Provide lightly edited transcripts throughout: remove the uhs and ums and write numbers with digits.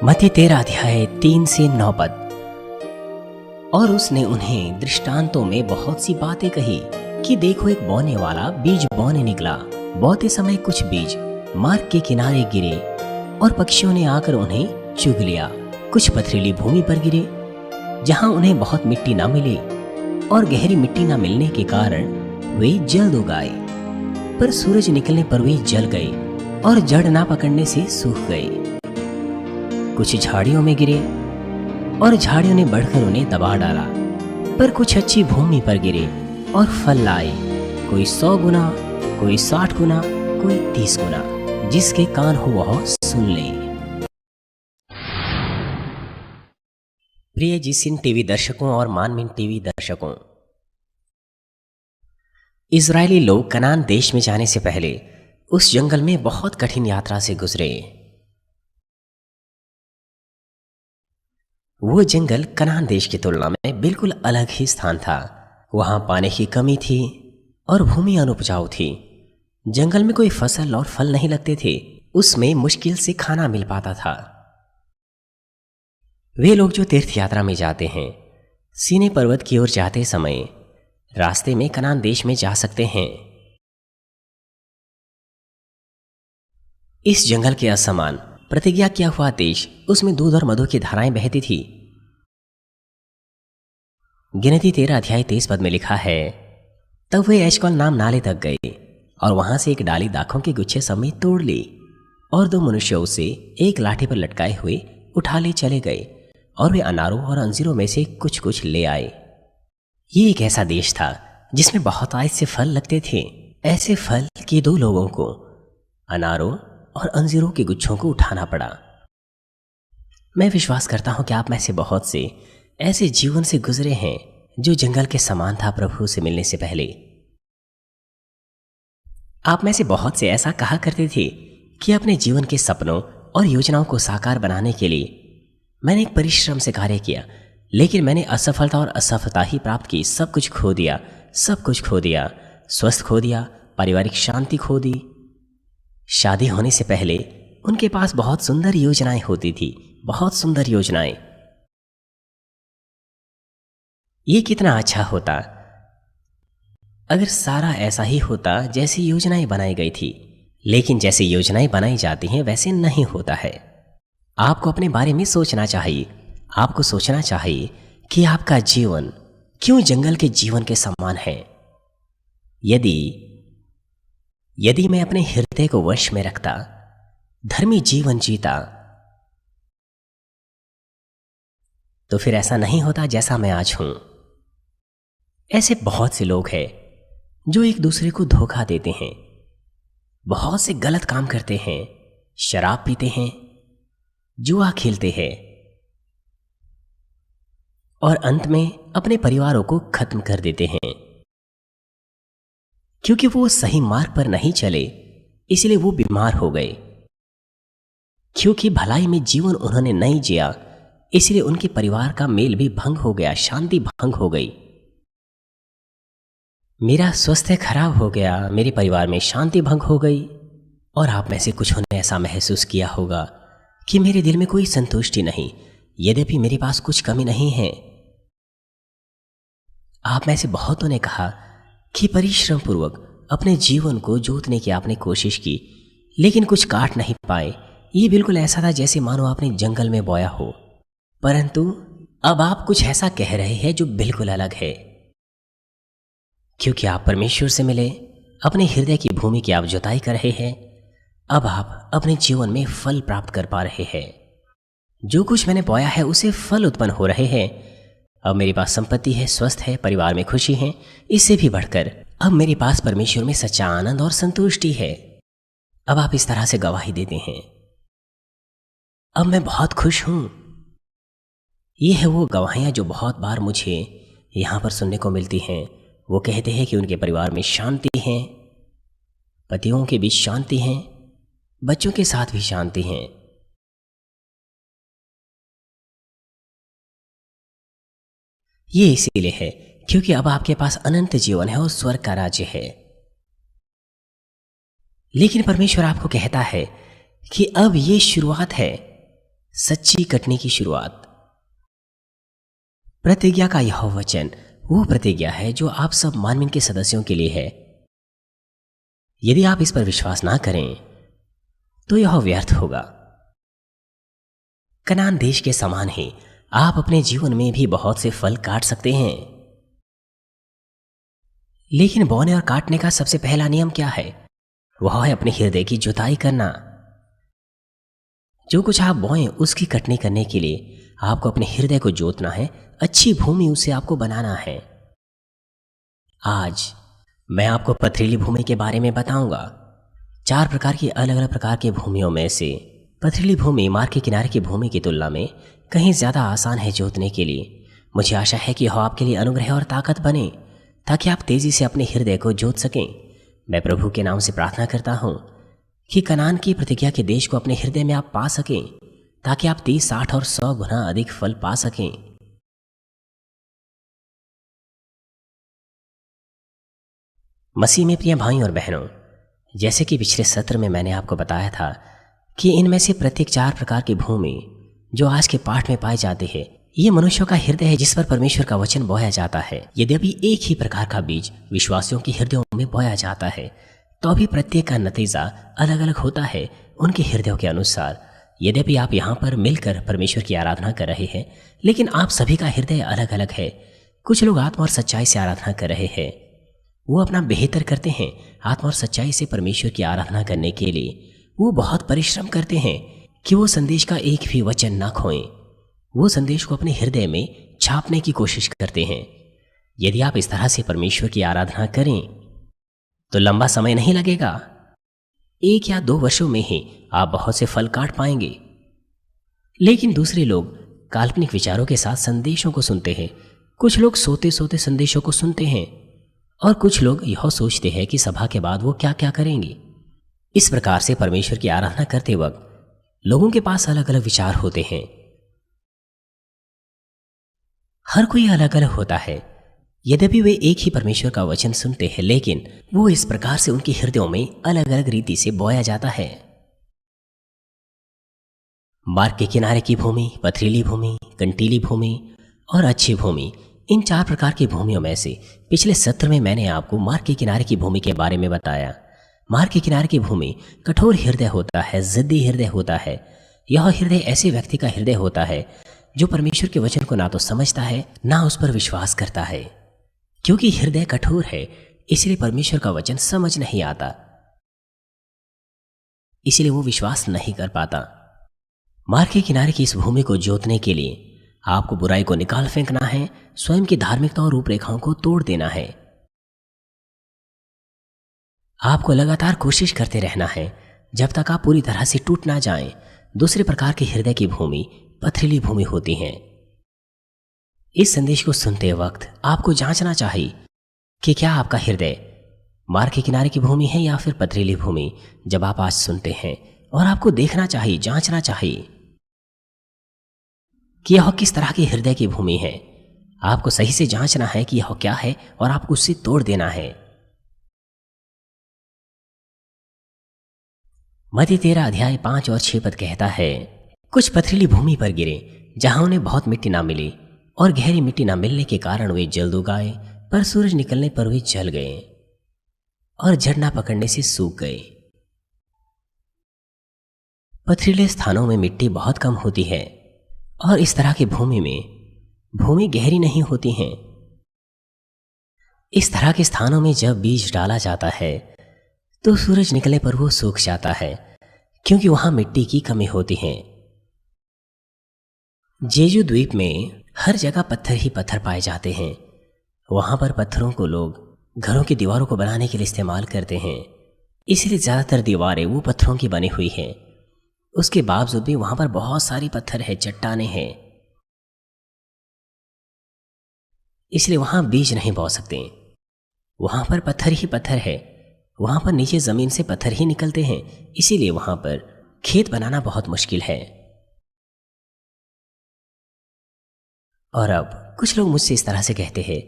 मत्ती 13 अध्याय 3 से 9 पद। और उसने उन्हें दृष्टांतों में बहुत सी बातें कही कि देखो, एक बोने वाला बीज बोने निकला। बोते समय कुछ बीज मार्ग के किनारे गिरे और पक्षियों ने आकर उन्हें चुग लिया। कुछ पथरीली भूमि पर गिरे, जहां उन्हें बहुत मिट्टी ना मिली और गहरी मिट्टी ना मिलने के कारण वे जल्द उगाए। पर सूरज निकलने पर वे जल गए और जड़ ना पकड़ने से सूख गए। कुछ झाड़ियों में गिरे और झाड़ियों ने बढ़कर उन्हें दबा डाला। पर कुछ अच्छी भूमि पर गिरे और फल लाए, कोई 100 गुना, कोई 60 गुना, कोई 30 गुना। जिसके कान हो वह सुन ले। प्रिय जिसिन टीवी दर्शकों और मानमिन टीवी दर्शकों, इजरायली लोग कनान देश में जाने से पहले उस जंगल में बहुत कठिन यात्रा से गुजरे। वो जंगल कनान देश की तुलना में बिल्कुल अलग ही स्थान था। वहां पानी की कमी थी और भूमि अनुपजाऊ थी। जंगल में कोई फसल और फल नहीं लगते थे। उसमें मुश्किल से खाना मिल पाता था। वे लोग जो तीर्थ यात्रा में जाते हैं, सीने पर्वत की ओर जाते समय रास्ते में कनान देश में जा सकते हैं। इस जंगल के असमान प्रतिज्ञा किया हुआ देश, उसमें दूध और मधु की धाराएं बहती थी। गिनती 13 अध्याय 23 पद में लिखा है, तब वे एशकॉल नाम नाले तक गए और वहां से एक डाली दाखों के गुच्छे समेत तोड़ ली और 2 मनुष्य उसे एक लाठी पर लटकाए हुए उठा ले चले गए और वे अनारों और अंजीरों में से कुछ कुछ ले आए। ये एक ऐसा देश था जिसमें बहुत आय से फल लगते थे। ऐसे फल कि 2 लोगों को अनारों और अंजीरों के गुच्छों को उठाना पड़ा। मैं विश्वास करता हूं कि आप में से बहुत से ऐसे जीवन से गुजरे हैं जो जंगल के समान था प्रभु से मिलने से पहले। आप में से बहुत से ऐसा कहा करते थे कि अपने जीवन के सपनों और योजनाओं को साकार बनाने के लिए मैंने एक परिश्रम से कार्य किया, लेकिन मैंने असफलता और असफलता ही प्राप्त की। सब कुछ खो दिया, सब कुछ खो दिया। स्वास्थ्य खो दिया, पारिवारिक शांति खो दी। शादी होने से पहले उनके पास बहुत सुंदर योजनाएं होती थी, बहुत सुंदर योजनाएं। ये कितना अच्छा होता अगर सारा ऐसा ही होता जैसी योजनाएं बनाई गई थी। लेकिन जैसी योजनाएं बनाई जाती हैं वैसे नहीं होता है। आपको अपने बारे में सोचना चाहिए। आपको सोचना चाहिए कि आपका जीवन क्यों जंगल के जीवन के समान है। यदि मैं अपने हृदय को वश में रखता, धर्मी जीवन जीता, तो फिर ऐसा नहीं होता जैसा मैं आज हूं। ऐसे बहुत से लोग हैं जो एक दूसरे को धोखा देते हैं, बहुत से गलत काम करते हैं, शराब पीते हैं, जुआ खेलते हैं और अंत में अपने परिवारों को खत्म कर देते हैं। क्योंकि वो सही मार्ग पर नहीं चले, इसलिए वो बीमार हो गए। क्योंकि भलाई में जीवन उन्होंने नहीं जिया, इसलिए उनके परिवार का मेल भी भंग हो गया, शांति भंग हो गई। मेरा स्वास्थ्य खराब हो गया, मेरे परिवार में शांति भंग हो गई। और आप में से कुछ ने ऐसा महसूस किया होगा कि मेरे दिल में कोई संतुष्टि नहीं, यद्यपि मेरे पास कुछ कमी नहीं है। आप में से बहुतों ने कहा कि परिश्रम पूर्वक अपने जीवन को जोतने की आपने कोशिश की, लेकिन कुछ काट नहीं पाए। ये बिल्कुल ऐसा था जैसे मानो आपने जंगल में बोया हो। परंतु अब आप कुछ ऐसा कह रहे हैं जो बिल्कुल अलग है। क्योंकि आप परमेश्वर से मिले, अपने हृदय की भूमि की आप जुताई कर रहे हैं। अब आप अपने जीवन में फल प्राप्त कर पा रहे हैं। जो कुछ मैंने बोया है उसे फल उत्पन्न हो रहे हैं। अब मेरे पास संपत्ति है, स्वस्थ है, परिवार में खुशी है। इससे भी बढ़कर अब मेरे पास परमेश्वर में सच्चा आनंद और संतुष्टि है। अब आप इस तरह से गवाही देते हैं, अब मैं बहुत खुश हूं। ये है वो गवाहियां जो बहुत बार मुझे यहां पर सुनने को मिलती हैं। वो कहते हैं कि उनके परिवार में शांति है, पतियों के बीच शांति है, बच्चों के साथ भी शांति है। ये इसीलिए है क्योंकि अब आपके पास अनंत जीवन है और स्वर्ग का राज्य है। लेकिन परमेश्वर आपको कहता है कि अब ये शुरुआत है, सच्ची कटनी की शुरुआत। प्रतिज्ञा का यह वचन वो प्रतिज्ञा है जो आप सब मानवीन के सदस्यों के लिए है। यदि आप इस पर विश्वास ना करें तो यह व्यर्थ होगा। कनान देश के समान ही आप अपने जीवन में भी बहुत से फल काट सकते हैं, लेकिन बोने और काटने का सबसे पहला नियम क्या है? वह है अपने हृदय की जुताई करना। जो कुछ आप बोएं उसकी कटनी करने के लिए आपको अपने हृदय को जोतना है, अच्छी भूमि उसे आपको बनाना है। आज मैं आपको पथरीली भूमि के बारे में बताऊंगा। 4 प्रकार की अलग अलग प्रकार की भूमियों में से पथरीली भूमि मार्ग के किनारे की भूमि की तुलना में कहीं ज्यादा आसान है जोतने के लिए। मुझे आशा है कि यह आपके लिए अनुग्रह और ताकत बने ताकि आप तेजी से अपने हृदय को जोत सकें। मैं प्रभु के नाम से प्रार्थना करता हूं कि कनान की प्रतिज्ञा के देश को अपने हृदय में आप पा सकें ताकि आप 30, 60 और 100 गुना अधिक फल पा सकें। मसीह में प्रिय भाइयों और बहनों, जैसे कि पिछले सत्र में मैंने आपको बताया था कि इनमें से प्रत्येक 4 प्रकार की भूमि जो आज के पाठ में पाई जाती है, ये मनुष्यों का हृदय है जिस पर परमेश्वर का वचन बोया जाता है। यद्यपि एक ही प्रकार का बीज विश्वासियों के हृदयों में बोया जाता है, तो भी प्रत्येक का नतीजा अलग अलग होता है उनके हृदयों के अनुसार। यद्यपि आप यहाँ पर मिलकर परमेश्वर की आराधना कर रहे हैं, लेकिन आप सभी का हृदय अलग अलग है। कुछ लोग आत्मा और सच्चाई से आराधना कर रहे हैं, वो अपना बेहतर करते हैं आत्मा और सच्चाई से परमेश्वर की आराधना करने के लिए। वो बहुत परिश्रम करते हैं कि वो संदेश का एक भी वचन ना खोएं। वो संदेश को अपने हृदय में छापने की कोशिश करते हैं। यदि आप इस तरह से परमेश्वर की आराधना करें तो लंबा समय नहीं लगेगा, 1 या 2 वर्षों में ही आप बहुत से फल काट पाएंगे। लेकिन दूसरे लोग काल्पनिक विचारों के साथ संदेशों को सुनते हैं। कुछ लोग सोते सोते संदेशों को सुनते हैं और कुछ लोग यह सोचते हैं कि सभा के बाद वो क्या क्या करेंगे। इस प्रकार से परमेश्वर की आराधना करते वक्त लोगों के पास अलग अलग विचार होते हैं। हर कोई अलग अलग होता है। यद्यपि वे एक ही परमेश्वर का वचन सुनते हैं, लेकिन वो इस प्रकार से उनके हृदयों में अलग अलग रीति से बोया जाता है। मार्ग के किनारे की भूमि, पथरीली भूमि, कंटीली भूमि और अच्छी भूमि, इन 4 प्रकार की भूमियों में से पिछले सत्र में मैंने आपको मार्ग के किनारे की भूमि के बारे में बताया। मार्ग के किनारे की भूमि कठोर हृदय होता है, जिद्दी हृदय होता है। यह हृदय ऐसे व्यक्ति का हृदय होता है जो परमेश्वर के वचन को ना तो समझता है ना उस पर विश्वास करता है। क्योंकि हृदय कठोर है, इसलिए परमेश्वर का वचन समझ नहीं आता, इसलिए वो विश्वास नहीं कर पाता। मार्ग के किनारे की इस भूमि को जोतने के लिए आपको बुराई को निकाल फेंकना है, स्वयं की धार्मिकता और रूपरेखाओं को तोड़ देना है। आपको लगातार कोशिश करते रहना है जब तक आप पूरी तरह से टूट ना जाएं। दूसरे प्रकार के हृदय की भूमि पथरीली भूमि होती है। इस संदेश को सुनते वक्त आपको जांचना चाहिए कि क्या आपका हृदय मार्ग के किनारे की भूमि है या फिर पथरीली भूमि। जब आप आज सुनते हैं, और आपको देखना चाहिए, जांचना चाहिए कि यह किस तरह की हृदय की भूमि है। आपको सही से जांचना है कि यह क्या है और आपको उससे तोड़ देना है। मत्ती 13 अध्याय 5 और 6 पद कहता है, कुछ पथरीली भूमि पर गिरे जहां उन्हें बहुत मिट्टी ना मिली, और गहरी मिट्टी ना मिलने के कारण वे जल्द उगाए, पर सूरज निकलने पर वे जल गए और जड़ ना पकड़ने से सूख गए। पथरीले स्थानों में मिट्टी बहुत कम होती है और इस तरह की भूमि में भूमि गहरी नहीं होती है। इस तरह के स्थानों में जब बीज डाला जाता है तो सूरज निकलने पर वो सूख जाता है, क्योंकि वहां मिट्टी की कमी होती है। जेजू द्वीप में हर जगह पत्थर ही पत्थर पाए जाते हैं। वहां पर पत्थरों को लोग घरों की दीवारों को बनाने के लिए इस्तेमाल करते हैं, इसलिए ज्यादातर दीवारें वो पत्थरों की बनी हुई हैं। उसके बावजूद भी वहां पर बहुत सारी पत्थर है, चट्टानें हैं, इसलिए वहां बीज नहीं बो सकते। वहां पर पत्थर ही पत्थर है, वहां पर नीचे जमीन से पत्थर ही निकलते हैं, इसीलिए वहां पर खेत बनाना बहुत मुश्किल है। और अब कुछ लोग मुझसे इस तरह से कहते हैं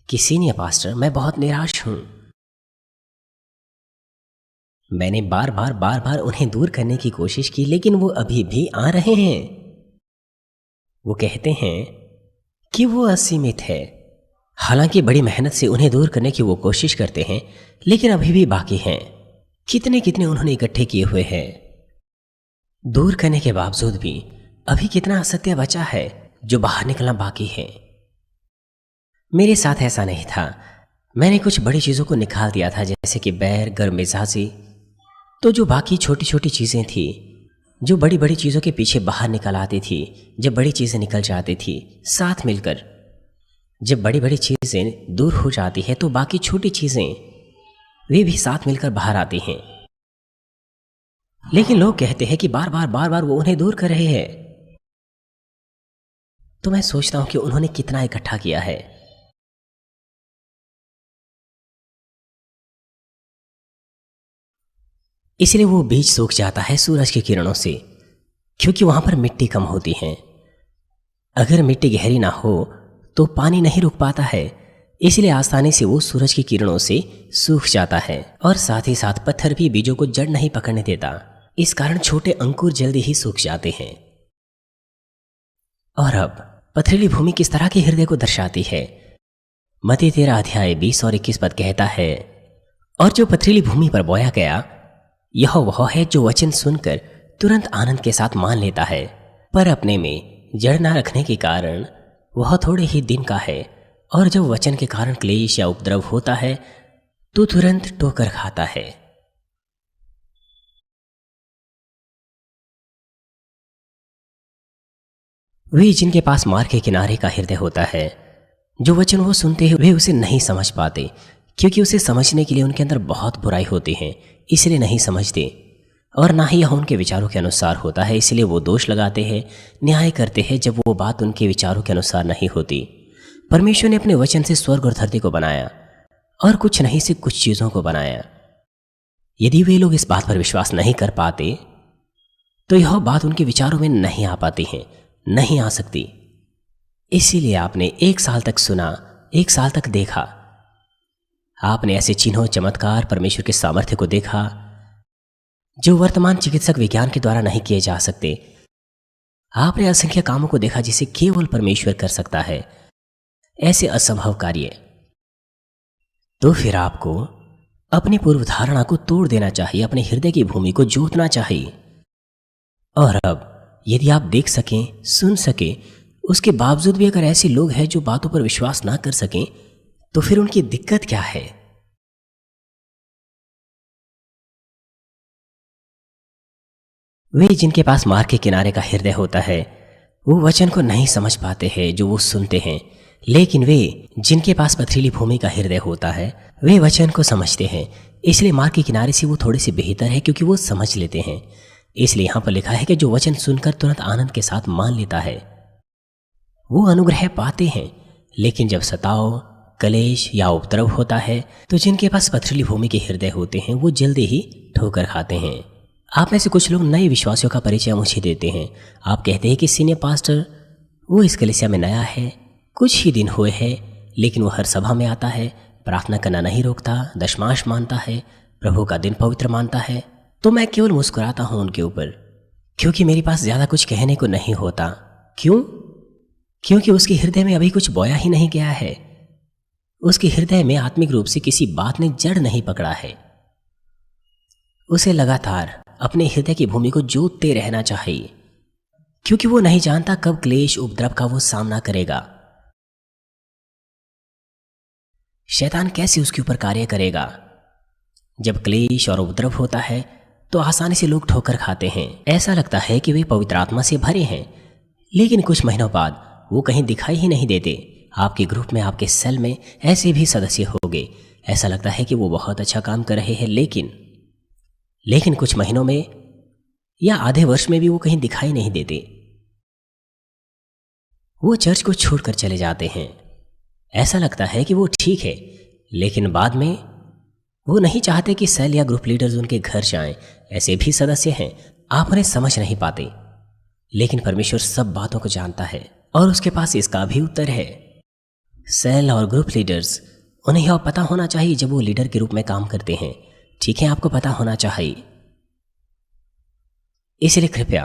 कि सीनियर पास्टर, मैं बहुत निराश हूं। मैंने बार बार उन्हें दूर करने की कोशिश की, लेकिन वो अभी भी आ रहे हैं। वो कहते हैं कि वो असीमित है। हालांकि बड़ी मेहनत से उन्हें दूर करने की वो कोशिश करते हैं, लेकिन अभी भी बाकी हैं। कितने कितने उन्होंने इकट्ठे किए हुए हैं। दूर करने के बावजूद भी अभी कितना असत्य बचा है जो बाहर निकलना बाकी है। मेरे साथ ऐसा नहीं था। मैंने कुछ बड़ी चीजों को निकाल दिया था, जैसे कि बैर, गर्म मिजाजी। तो जो बाकी छोटी छोटी चीजें थी, जो बड़ी बड़ी चीजों के पीछे बाहर निकल आती थी, जब बड़ी चीजें निकल जाती थी साथ मिलकर, जब बड़ी बड़ी चीजें दूर हो जाती है तो बाकी छोटी चीजें वे भी साथ मिलकर बाहर आती हैं। लेकिन लोग कहते हैं कि बार बार वो उन्हें दूर कर रहे हैं। तो मैं सोचता हूं कि उन्होंने कितना इकट्ठा किया है। इसलिए वो बीज सूख जाता है सूरज की किरणों से, क्योंकि वहां पर मिट्टी कम होती है। अगर मिट्टी गहरी ना हो तो पानी नहीं रुक पाता है, इसलिए आसानी से वो सूरज की किरणों से सूख जाता है। और साथ ही साथ पत्थर भी बीजों को जड़ नहीं पकड़ने देता, इस कारण छोटे अंकुर जल्दी ही सूख जाते हैं। और अब पथरीली भूमि किस तरह के हृदय को दर्शाती है। मत्ती 13 अध्याय 20 और 21 पद कहता है, और जो पथरीली भूमि पर बोया गया यह वह है जो वचन सुनकर तुरंत आनंद के साथ मान लेता है, पर अपने में जड़ न रखने के कारण वह थोड़े ही दिन का है, और जब वचन के कारण क्लेश या उपद्रव होता है तो तुरंत ठोकर खाता है। वे जिनके पास मार्ग के किनारे का हृदय होता है, जो वचन वो सुनते हैं वे उसे नहीं समझ पाते, क्योंकि उसे समझने के लिए उनके अंदर बहुत बुराई होती है, इसलिए नहीं समझते। और ना ही यह उनके विचारों के अनुसार होता है, इसलिए वो दोष लगाते हैं, न्याय करते हैं जब वो बात उनके विचारों के अनुसार नहीं होती। परमेश्वर ने अपने वचन से स्वर्ग और धरती को बनाया, और कुछ नहीं से कुछ चीजों को बनाया। यदि वे लोग इस बात पर विश्वास नहीं कर पाते तो यह बात उनके विचारों में नहीं आ पाती है, नहीं आ सकती। इसीलिए आपने 1 साल तक सुना, 1 साल तक देखा, आपने ऐसे चिन्हों चमत्कार परमेश्वर के सामर्थ्य को देखा जो वर्तमान चिकित्सक विज्ञान के द्वारा नहीं किए जा सकते। आपने असंख्य कामों को देखा जिसे केवल परमेश्वर कर सकता है, ऐसे असंभव कार्य। तो फिर आपको अपनी पूर्व धारणा को तोड़ देना चाहिए, अपने हृदय की भूमि को जोतना चाहिए। और अब यदि आप देख सकें, सुन सकें, उसके बावजूद भी अगर ऐसे लोग हैं जो बातों पर विश्वास ना कर सकें, तो फिर उनकी दिक्कत क्या है। वे जिनके पास मार्ग के किनारे का हृदय होता है वो वचन को नहीं समझ पाते हैं जो वो सुनते हैं, लेकिन वे जिनके पास पथरीली भूमि का हृदय होता है वे वचन को समझते हैं। इसलिए मार्ग के किनारे से वो थोड़े से बेहतर है, क्योंकि वो समझ लेते हैं। इसलिए यहां पर लिखा है कि जो वचन सुनकर तुरंत आनंद के साथ मान लेता है वो अनुग्रह पाते हैं। लेकिन जब सताव, कलेश या उपद्रव होता है तो जिनके पास पथरीली भूमि के हृदय होते हैं वो जल्दी ही ठोकर खाते हैं। आप में से कुछ लोग नए विश्वासियों का परिचय मुझे देते हैं। आप कहते हैं कि सीनियर पास्टर वो इस कलीसिया में नया है, कुछ ही दिन हुए हैं, लेकिन वो हर सभा में आता है, प्रार्थना करना नहीं रोकता, दशमांश मानता है, प्रभु का दिन पवित्र मानता है। तो मैं केवल मुस्कुराता हूं उनके ऊपर, क्योंकि मेरे पास ज्यादा कुछ कहने को नहीं होता। क्यों? क्योंकि उसके हृदय में अभी कुछ बोया ही नहीं गया है। उसके हृदय में आत्मिक रूप से किसी बात ने जड़ नहीं पकड़ा है। उसे लगातार अपने हृदय की भूमि को जोतते रहना चाहिए, क्योंकि वो नहीं जानता कब क्लेश उपद्रव का वो सामना करेगा, शैतान कैसे उसके ऊपर कार्य करेगा। जब क्लेश और उपद्रव होता है तो आसानी से लोग ठोकर खाते हैं। ऐसा लगता है कि वे पवित्र आत्मा से भरे हैं, लेकिन कुछ महीनों बाद वो कहीं दिखाई ही नहीं देते। आपके ग्रुप में, आपके सेल में ऐसे भी सदस्य होंगे, ऐसा लगता है कि वो बहुत अच्छा काम कर रहे हैं, लेकिन कुछ महीनों में या आधे वर्ष में भी वो कहीं दिखाई नहीं देते। वो चर्च को छोड़कर चले जाते हैं। ऐसा लगता है कि वो ठीक है, लेकिन बाद में वो नहीं चाहते कि सेल या ग्रुप लीडर्स उनके घर जाएं। ऐसे भी सदस्य हैं, आप उन्हें समझ नहीं पाते, लेकिन परमेश्वर सब बातों को जानता है और उसके पास इसका भी उत्तर है। सेल और ग्रुप लीडर्स, उन्हें यह पता होना चाहिए जब वो लीडर के रूप में काम करते हैं। ठीक है, आपको पता होना चाहिए। इसलिए कृपया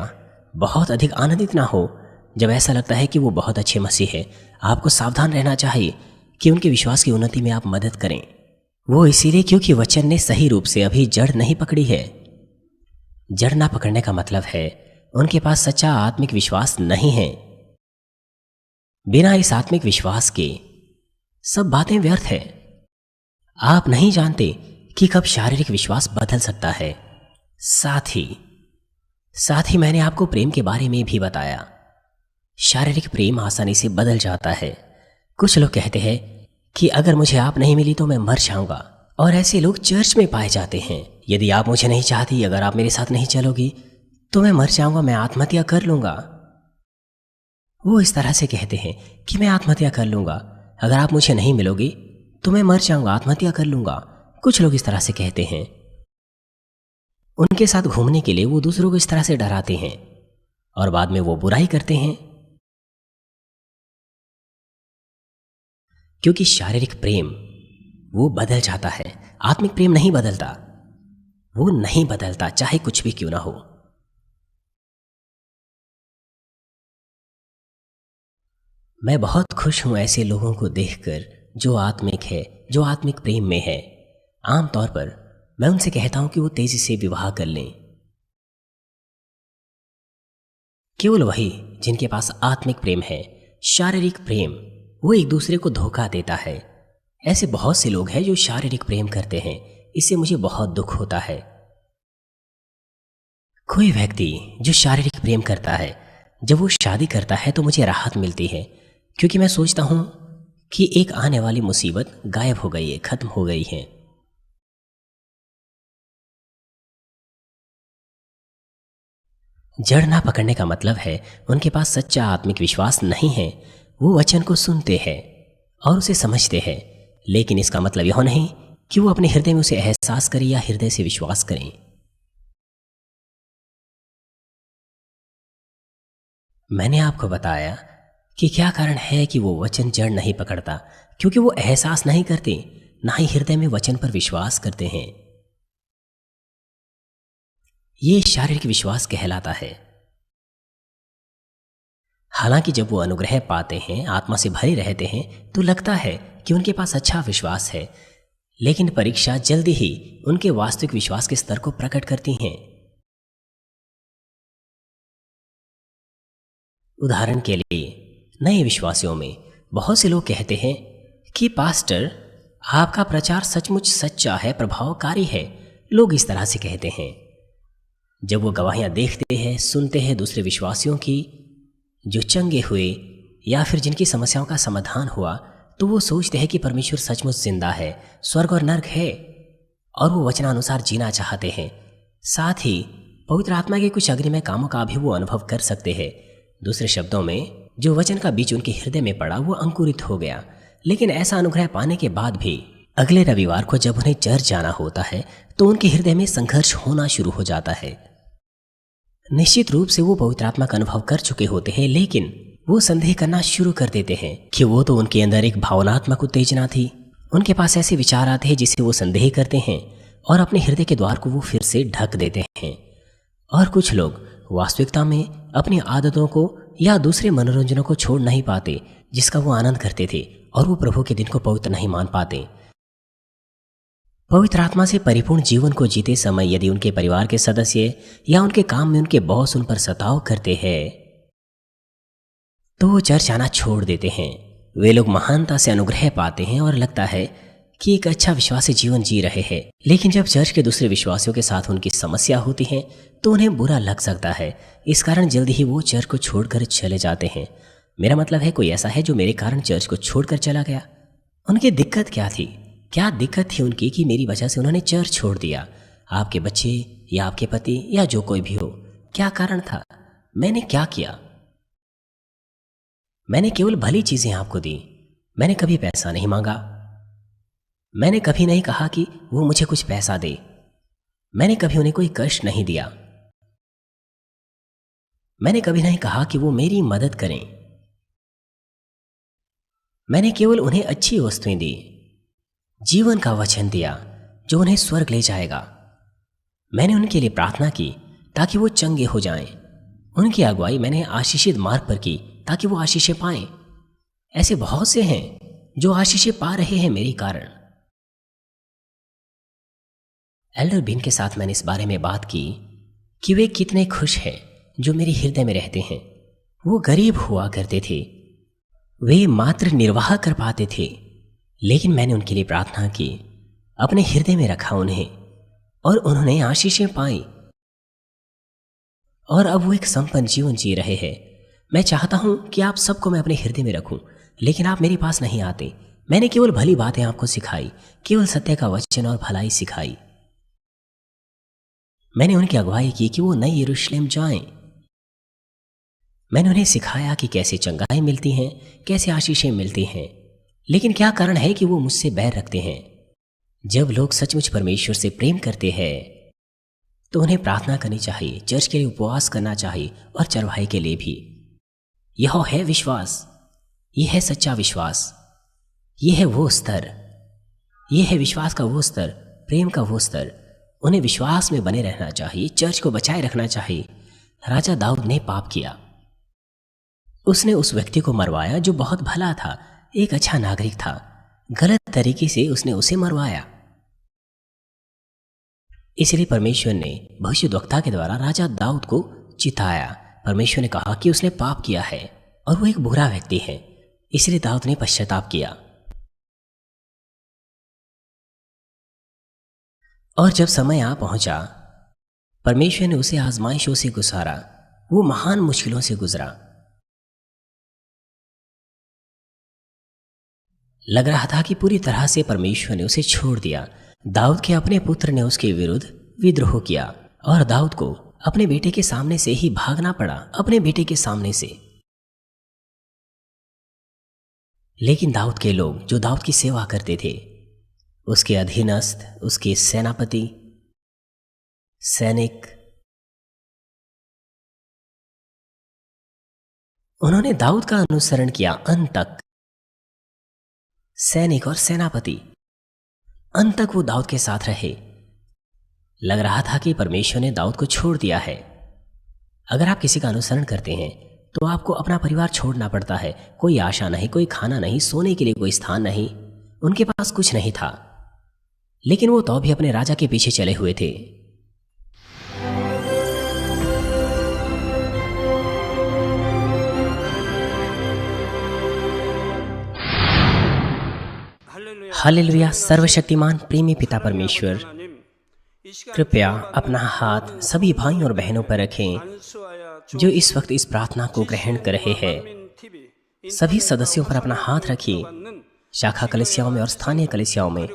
बहुत अधिक आनंदित ना हो जब ऐसा लगता है कि वो बहुत अच्छे मसीह है, आपको सावधान रहना चाहिए कि उनके विश्वास की उन्नति में आप मदद करें। वो इसीलिए क्योंकि वचन ने सही रूप से अभी जड़ नहीं पकड़ी है। जड़ ना पकड़ने का मतलब है उनके पास सच्चा आत्मिक विश्वास नहीं है। बिना इस आत्मिक विश्वास के सब बातें व्यर्थ है। आप नहीं जानते कि कब शारीरिक विश्वास बदल सकता है। साथ ही मैंने आपको प्रेम के बारे में भी बताया। शारीरिक प्रेम आसानी से बदल जाता है। कुछ लोग कहते हैं कि अगर मुझे आप नहीं मिली तो मैं मर जाऊंगा, और ऐसे लोग चर्च में पाए जाते हैं। यदि आप मुझे नहीं चाहती, अगर आप मेरे साथ नहीं चलोगी तो मैं मर जाऊंगा, मैं आत्महत्या कर लूंगा। वो इस तरह से कहते हैं कि मैं आत्महत्या कर लूंगा, अगर आप मुझे नहीं मिलोगी तो मैं मर जाऊंगा, आत्महत्या कर लूंगा। कुछ लोग इस तरह से कहते हैं। उनके साथ घूमने के लिए वो दूसरों को इस तरह से डराते हैं और बाद में वो बुराई करते हैं। क्योंकि शारीरिक प्रेम वो बदल जाता है, आत्मिक प्रेम नहीं बदलता। वो नहीं बदलता, चाहे कुछ भी क्यों ना हो। मैं बहुत खुश हूं ऐसे लोगों को देखकर जो आत्मिक है, जो आत्मिक प्रेम में है। आमतौर पर मैं उनसे कहता हूं कि वो तेजी से विवाह कर लें। केवल वही जिनके पास आत्मिक प्रेम है। शारीरिक प्रेम वो एक दूसरे को धोखा देता है। ऐसे बहुत से लोग हैं जो शारीरिक प्रेम करते हैं, इससे मुझे बहुत दुख होता है। कोई व्यक्ति जो शारीरिक प्रेम करता है, जब वो शादी करता है तो मुझे राहत मिलती है, क्योंकि मैं सोचता हूं कि एक आने वाली मुसीबत गायब हो गई है, खत्म हो गई है। जड़ ना पकड़ने का मतलब है उनके पास सच्चा आत्मिक विश्वास नहीं है। वो वचन को सुनते हैं और उसे समझते हैं, लेकिन इसका मतलब यह नहीं कि वो अपने हृदय में उसे एहसास करें या हृदय से विश्वास करें। मैंने आपको बताया कि क्या कारण है कि वो वचन जड़ नहीं पकड़ता, क्योंकि वो एहसास नहीं करते, ना ही हृदय में वचन पर विश्वास करते हैं। ये शारीरिक विश्वास कहलाता है। हालांकि जब वो अनुग्रह पाते हैं, आत्मा से भरे रहते हैं, तो लगता है कि उनके पास अच्छा विश्वास है, लेकिन परीक्षा जल्दी ही उनके वास्तविक विश्वास के स्तर को प्रकट करती हैं। उदाहरण के लिए नए विश्वासियों में बहुत से लोग कहते हैं कि पास्टर, आपका प्रचार सचमुच सच्चा है, प्रभावकारी है। लोग इस तरह से कहते हैं। जब वो गवाहियां देखते हैं, सुनते हैं दूसरे विश्वासियों की जो चंगे हुए या फिर जिनकी समस्याओं का समाधान हुआ, तो वो सोचते हैं कि परमेश्वर सचमुच जिंदा है, स्वर्ग और नर्क है, और वो वचनानुसार जीना चाहते हैं। साथ ही पवित्र आत्मा के कुछ अग्रिमय कामों का भी वो अनुभव कर सकते हैं। दूसरे शब्दों में, जो वचन का बीज उनके हृदय में पड़ा वो अंकुरित हो गया। लेकिन ऐसा अनुग्रह पाने के बाद भी अगले रविवार को जब उन्हें चर्च जाना होता है तो उनके हृदय में संघर्ष होना शुरू हो जाता है। निश्चित रूप से वो पवित्र आत्मा का अनुभव कर चुके होते हैं, लेकिन वो संदेह करना शुरू कर देते हैं कि वो तो उनके अंदर एक भावनात्मक उत्तेजना थी। उनके पास ऐसे विचार आते हैं जिसे वो संदेह करते हैं और अपने हृदय के द्वार को वो फिर से ढक देते हैं। और कुछ लोग वास्तविकता में अपनी आदतों को या दूसरे मनोरंजनों को छोड़ नहीं पाते जिसका वो आनंद करते थे, और वो प्रभु के दिन को पवित्र नहीं मान पाते। पवित्र आत्मा से परिपूर्ण जीवन को जीते समय यदि उनके परिवार के सदस्य या उनके काम में उनके बॉस उन पर सताव करते हैं तो वो चर्च आना छोड़ देते हैं। वे लोग महानता से अनुग्रह पाते हैं और लगता है कि एक अच्छा विश्वासी जीवन जी रहे हैं, लेकिन जब चर्च के दूसरे विश्वासियों के साथ उनकी समस्या होती है तो उन्हें बुरा लग सकता है। इस कारण जल्दी ही वो चर्च को छोड़कर चले जाते हैं। मेरा मतलब है, कोई ऐसा है जो मेरे कारण चर्च को छोड़कर चला गया। उनकी दिक्कत क्या थी? क्या दिक्कत थी उनकी कि मेरी वजह से उन्होंने चर्च छोड़ दिया? आपके बच्चे या आपके पति या जो कोई भी हो, क्या कारण था? मैंने क्या किया? मैंने केवल भली चीजें आपको दी। मैंने कभी पैसा नहीं मांगा। मैंने कभी नहीं कहा कि वो मुझे कुछ पैसा दे। मैंने कभी उन्हें कोई कष्ट नहीं दिया। मैंने कभी नहीं कहा कि वो मेरी मदद करें। मैंने केवल उन्हें अच्छी वस्तुएं दी, जीवन का वचन दिया जो उन्हें स्वर्ग ले जाएगा। मैंने उनके लिए प्रार्थना की ताकि वो चंगे हो जाएं। उनकी अगुवाई मैंने आशीषित मार्ग पर की ताकि वो आशीषें पाएं। ऐसे बहुत से हैं जो आशीषें पा रहे हैं मेरे कारण। एल्डर बीन के साथ मैंने इस बारे में बात की कि वे कितने खुश हैं जो मेरे हृदय में रहते हैं। वो गरीब हुआ करते थे, वे मात्र निर्वाह कर पाते थे, लेकिन मैंने उनके लिए प्रार्थना की, अपने हृदय में रखा उन्हें, और उन्होंने आशीषें पाई और अब वो एक संपन्न जीवन जी रहे हैं। मैं चाहता हूं कि आप सबको मैं अपने हृदय में रखूं, लेकिन आप मेरे पास नहीं आते। मैंने केवल भली बातें आपको सिखाई, केवल सत्य का वचन और भलाई सिखाई। मैंने उनकी अगुवाई की कि वो नए यरूशलेम जाएं। मैंने उन्हें सिखाया कि कैसे चंगाई मिलती हैं, कैसे आशीषें मिलती हैं। लेकिन क्या कारण है कि वो मुझसे बैर रखते हैं? जब लोग सचमुच परमेश्वर से प्रेम करते हैं तो उन्हें प्रार्थना करनी चाहिए, चर्च के लिए उपवास करना चाहिए और चरवाहे के लिए भी। यह है विश्वास, यह है सच्चा विश्वास, यह है वो स्तर, यह है विश्वास का वो स्तर, प्रेम का वो स्तर। उन्हें विश्वास में बने रहना चाहिए, चर्च को बचाए रखना चाहिए। राजा दाऊद ने पाप किया, उसने उस व्यक्ति को मरवाया जो बहुत भला था, एक अच्छा नागरिक था। गलत तरीके से उसने उसे मरवाया। इसलिए परमेश्वर ने भविष्यद्वक्ता के द्वारा राजा दाऊद को चिताया। परमेश्वर ने कहा कि उसने पाप किया है और वो एक बुरा व्यक्ति है। इसलिए दाऊद ने पश्चाताप किया। और जब समय आ पहुंचा, परमेश्वर ने उसे आजमाइशों से गुजारा, वो महान मुश्किलों से गुजरा। लग रहा था कि पूरी तरह से परमेश्वर ने उसे छोड़ दिया। दाऊद के अपने पुत्र ने उसके विरुद्ध विद्रोह किया और दाऊद को अपने बेटे के सामने से ही भागना पड़ा, अपने बेटे के सामने से। लेकिन दाऊद के लोग जो दाऊद की सेवा करते थे, उसके अधीनस्थ, उसके सेनापति, सैनिक, उन्होंने दाऊद का अनुसरण किया अंत तक। सैनिक और सेनापति अंत तक वो दाऊद के साथ रहे। लग रहा था कि परमेश्वर ने दाऊद को छोड़ दिया है। अगर आप किसी का अनुसरण करते हैं तो आपको अपना परिवार छोड़ना पड़ता है। कोई आशा नहीं, कोई खाना नहीं, सोने के लिए कोई स्थान नहीं, उनके पास कुछ नहीं था, लेकिन वो तो भी अपने राजा के पीछे चले हुए थे। हालेलुया। सर्वशक्तिमान प्रेमी पिता परमेश्वर, कृपया अपना हाथ सभी भाइयों और बहनों पर रखें जो इस वक्त इस प्रार्थना को ग्रहण कर रहे हैं। सभी सदस्यों पर अपना हाथ रखिए, शाखा कलीसियाओं में और स्थानीय कलीसियाओं में,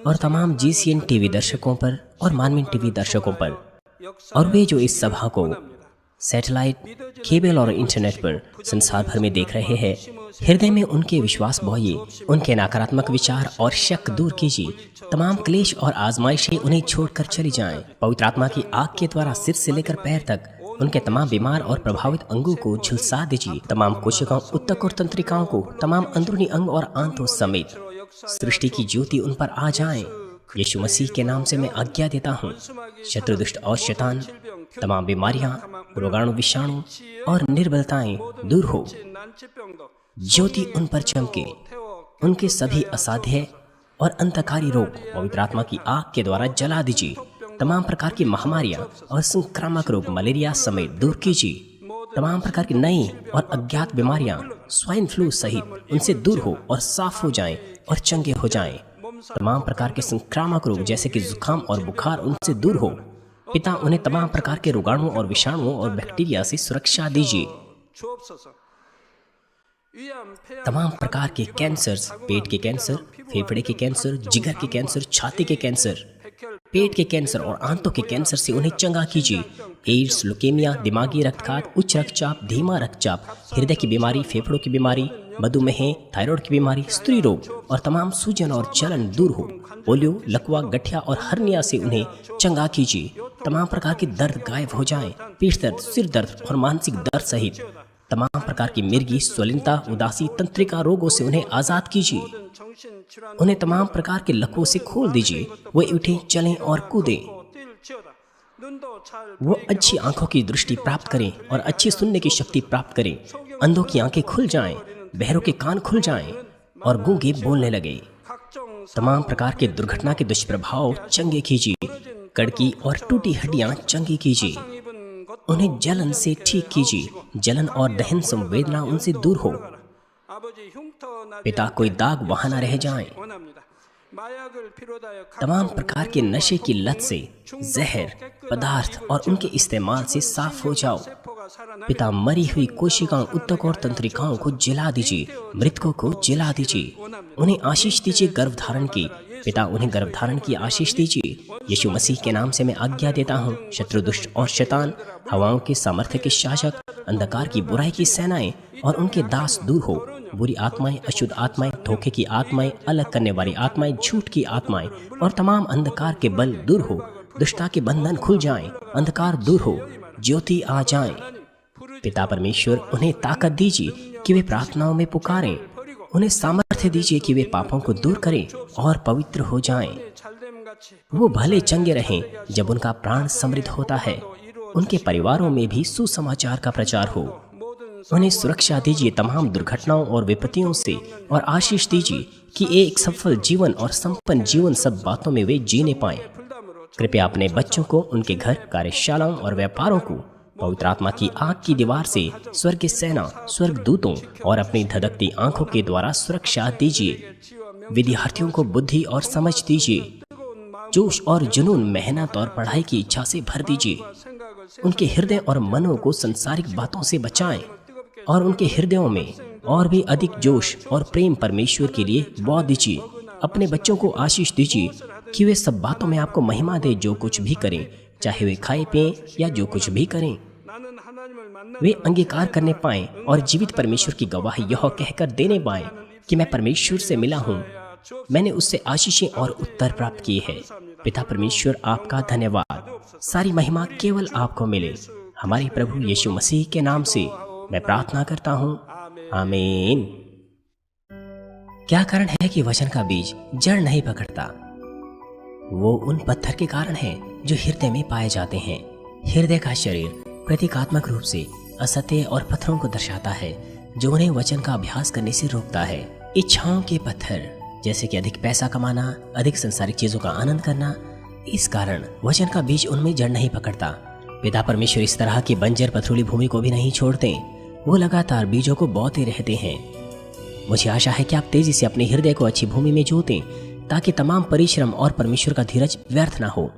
और तमाम जीसीएन टीवी दर्शकों पर और मानवीन टीवी दर्शकों पर, और वे जो इस सभा को सैटेलाइट, केबल और इंटरनेट पर संसार भर में देख रहे हैं। हृदय में उनके विश्वास बोइए, उनके नकारात्मक विचार और शक दूर कीजिए। तमाम क्लेश और आजमाइशें उन्हें छोड़कर चली जाएं। पवित्र आत्मा की आग के द्वारा सिर से लेकर पैर तक उनके तमाम बीमार और प्रभावित अंगों को झुलसा दीजिए। तमाम कोशिकाओं, उत्तक और तंत्रिकाओं को, तमाम अंदरूनी अंग और आंतों समेत सृष्टि की ज्योति उन पर आ जाए। यीशु मसीह के नाम से मैं आज्ञा देता हूँ, शत्रु, दुष्ट और शैतान, तमाम बीमारियां, रोगाणु, विषाणु और निर्बलताएं दूर हो। ज्योति उन पर चमके। उनके सभी असाध्य और अंतकारी रोग पवित्र आत्मा की आग के द्वारा जला दीजिए। तमाम प्रकार की महामारियां और संक्रामक रोग, मलेरिया समेत दूर कीजिए। तमाम प्रकार की नई और अज्ञात बीमारियां, स्वाइन फ्लू सहित उनसे दूर हो और साफ हो जाएं और चंगे हो जाएं। तमाम प्रकार के संक्रामक रोग जैसे कि जुकाम और बुखार उनसे दूर हो। पिता, उन्हें तमाम प्रकार के रोगाणुओं और विषाणुओं और बैक्टीरिया से सुरक्षा दीजिए। तमाम प्रकार के कैंसर्स, पेट के कैंसर, फेफड़े के कैंसर, जिगर के कैंसर, छाती के कैंसर, पेट के कैंसर और आंतों के कैंसर से उन्हें चंगा कीजिए। एड्स, लुकेमिया, दिमागी रक्तघात, उच्च रक्तचाप, धीमा रक्तचाप, हृदय की बीमारी, फेफड़ों की बीमारी, मधुमेह, थायराइड की बीमारी, स्त्री रोग और तमाम सूजन और जलन दूर हो। पोलियो, लकवा, गठिया और हर्निया से उन्हें चंगा कीजिए। तमाम प्रकार के दर्द गायब हो जाएं। पीठ दर्द, सिर दर्द और मानसिक दर्द सहित तमाम प्रकार की मिर्गी, स्वलिनता, उदासी, तंत्रिका रोगों से उन्हें आजाद कीजिए। उन्हें तमाम प्रकार के लकवों से खोल दीजिए। वे उठें, चलें और कूदें। वो अच्छी आंखों की दृष्टि प्राप्त करें और अच्छी सुनने की शक्ति प्राप्त करें। अंधों की आंखें खुल जाएं, बहरों के कान खुल जाएं और गूंगे बोलने लगे। तमाम प्रकार के दुर्घटना के दुष्प्रभाव चंगे कीजिए, कड़की और टूटी हड्डियां चंगी कीजिए, उन्हें जलन से ठीक कीजिए, जलन और दहन संवेदना उनसे दूर हो। पिता, कोई दाग वहां न रह जाएं। तमाम प्रकार के नशे की लत से, जहर पदार्थ और उनके इस्तेमाल से साफ हो जाओ। पिता, मरी हुई कोशिकाओं, ऊतक और तंत्रिकाओं को जला दीजिए, मृतकों को जला दीजिए, उन्हें आशीष दीजिए गर्भधारण की। पिता, उन्हें गर्भधारण की आशीष दीजिए। यीशु मसीह के नाम से मैं आज्ञा देता हूँ, शत्रु, दुष्ट और शैतान, हवाओं के सामर्थ्य के शासक, अंधकार की बुराई की सेनाएं और उनके दास दूर हो। बुरी आत्माएं, अशुद्ध आत्माएं, धोखे की आत्माएं, अलग करने वाली आत्माएं, झूठ की आत्माएं और तमाम अंधकार के बल दूर हो। दुष्टता के बंधन खुल जाएं, अंधकार दूर हो, ज्योति आ जाएं। पिता परमेश्वर, उन्हें ताकत दीजिए कि वे प्रार्थनाओं में पुकारें, उन्हें सामर्थ्य दीजिए कि वे पापों को दूर करें और पवित्र हो जाएं। वो भले चंगे रहें जब उनका प्राण समृद्ध होता है। उनके परिवारों में भी सुसमाचार का प्रचार हो। उन्हें सुरक्षा दीजिए तमाम दुर्घटनाओं और विपत्तियों से और आशीष दीजिए कि एक सफल जीवन और संपन्न जीवन सब बातों में वे जीने पाएं। कृपया अपने बच्चों को, उनके घर, कार्यशालाओं और व्यापारों को पवित्र आत्मा की आग की दीवार से, स्वर्ग की सेना, स्वर्ग दूतों और अपनी धधकती आंखों के द्वारा सुरक्षा दीजिए। विद्यार्थियों को बुद्धि और समझ दीजिए, जोश और जुनून, मेहनत और पढ़ाई की इच्छा से भर दीजिए। उनके हृदय और मनों को संसारिक बातों से बचाएं और उनके हृदयों में और भी अधिक जोश और प्रेम परमेश्वर के लिए बो दीजिए। अपने बच्चों को आशीष दीजिए कि वे सब बातों में आपको महिमा दे। जो कुछ भी करें, चाहे वे खाएं पिएं या जो कुछ भी करें, वे अंगीकार करने पाएं और जीवित परमेश्वर की गवाही यह कहकर देने पाएं कि मैं परमेश्वर से मिला हूँ, मैंने उससे आशीषें और उत्तर प्राप्त किए हैं। पिता परमेश्वर, आपका धन्यवाद। सारी महिमा केवल आपको मिले। हमारे प्रभु यीशु मसीह के नाम से मैं प्रार्थना करता हूँ, आमीन। क्या कारण है कि वचन का बीज जड़ नहीं पकड़ता? वो उन पत्थर के कारण है जो हृदय में पाए जाते हैं। हृदय का शरीर प्रतीकात्मक रूप से असत्य और पत्थरों को दर्शाता है जो उन्हें वचन का अभ्यास करने से रोकता है। इच्छाओं के पत्थर, जैसे कि अधिक पैसा कमाना, अधिक संसारिक चीजों का आनंद करना, इस कारण वचन का बीज उनमें जड़ नहीं पकड़ता। पिता परमेश्वर इस तरह की बंजर पथरीली भूमि को भी नहीं छोड़ते। वो लगातार बीजों को बोते रहते हैं। मुझे आशा है कि आप तेजी से अपने हृदय को अच्छी भूमि में जोतें ताकि तमाम परिश्रम और परमेश्वर का धीरज व्यर्थ ना हो।